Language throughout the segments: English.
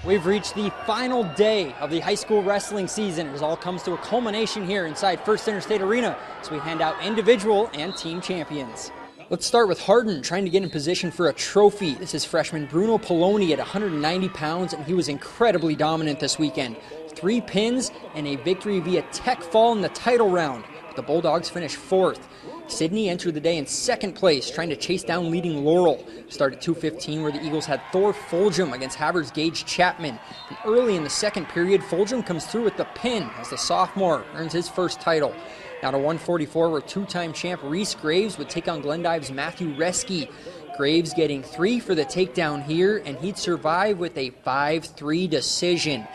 We've reached the final day of the high school wrestling season. It all comes to a culmination here inside First Interstate Arena as we hand out individual and team champions. Let's start with Hardin trying to get in position for a trophy. This is freshman Bruno Poloni at 190 pounds, and he was incredibly dominant this weekend. 3 pins and a victory via tech fall in the title round. But the Bulldogs finished 4th. Sydney entered the day in 2nd place, trying to chase down leading Laurel. Started 2:15 where the Eagles had Thor Fulgham against Haver's Gage Chapman. And early in the 2nd period, Fulgham comes through with the pin as the sophomore earns his first title. Now to 144 where 2-time champ Reese Graves would take on Glendive's Matthew Reski. Graves getting 3 for the takedown here, and he'd survive with a 5-3 decision.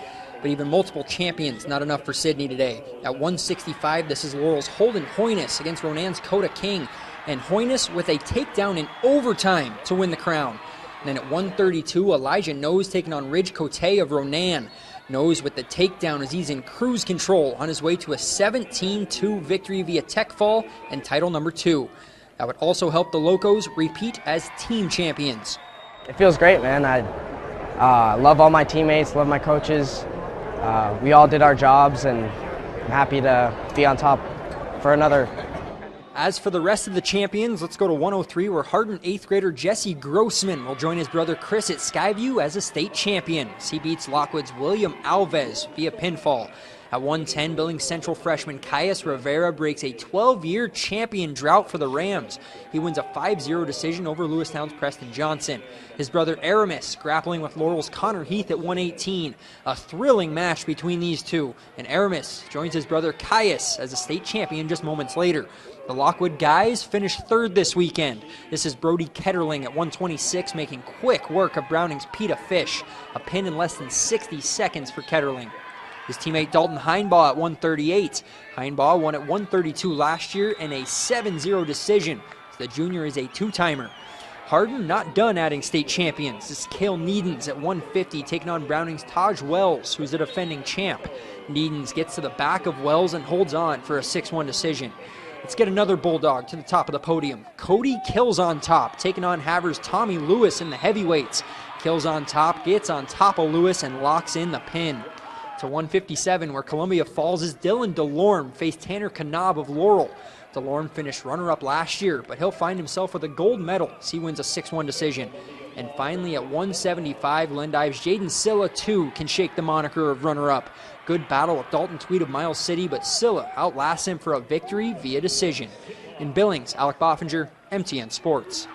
But even multiple champions, not enough for Sydney today. At 165, this is Laurel's Holden Hoynes against Ronan's Coda King. And Hoynes with a takedown in overtime to win the crown. And then at 132, Elijah Nose taking on Ridge Cote of Ronan. Nose with the takedown as he's in cruise control on his way to a 17-2 victory via tech fall and title number 2. That would also help the Locos repeat as team champions. It feels great, man. I love all my teammates, love my coaches. We all did our jobs, and I'm happy to be on top for another. As for the rest of the champions, let's go to 103 where Hardin 8th grader Jesse Grossman will join his brother Chris at Skyview as a state champion. He beats Lockwood's William Alves via pinfall. At 110, Billings Central freshman Caius Rivera breaks a 12-year champion drought for the Rams. He wins a 5-0 decision over Lewistown's Preston Johnson. His brother Aramis grappling with Laurel's Connor Heath at 118. A thrilling match between these two, and Aramis joins his brother Caius as a state champion just moments later. The Lockwood guys finished 3rd this weekend. This is Brody Ketterling at 126 making quick work of Browning's Peta Fish. A pin in less than 60 seconds for Ketterling. His teammate Dalton Heinbaugh at 138. Heinbaugh won at 132 last year in a 7-0 decision. The junior is a 2-timer. Hardin not done adding state champions. This is Cale Needens at 150 taking on Browning's Taj Wells, who's a defending champ. Needens gets to the back of Wells and holds on for a 6-1 decision. Let's get another Bulldog to the top of the podium. Cody Kills on top, taking on Havers' Tommy Lewis in the heavyweights. Kills on top, gets on top of Lewis and locks in the pin. To 157 where Columbia Falls' Dylan DeLorme faced Tanner Knab of Laurel. DeLorme finished runner-up last year, but he'll find himself with a gold medal as he wins a 6-1 decision. And finally at 175, Glendive's Jaden Silla too can shake the moniker of runner-up. Good battle with Dalton Tweed of Miles City, but Silla outlasts him for a victory via decision. In Billings, Alec Boffinger, MTN Sports.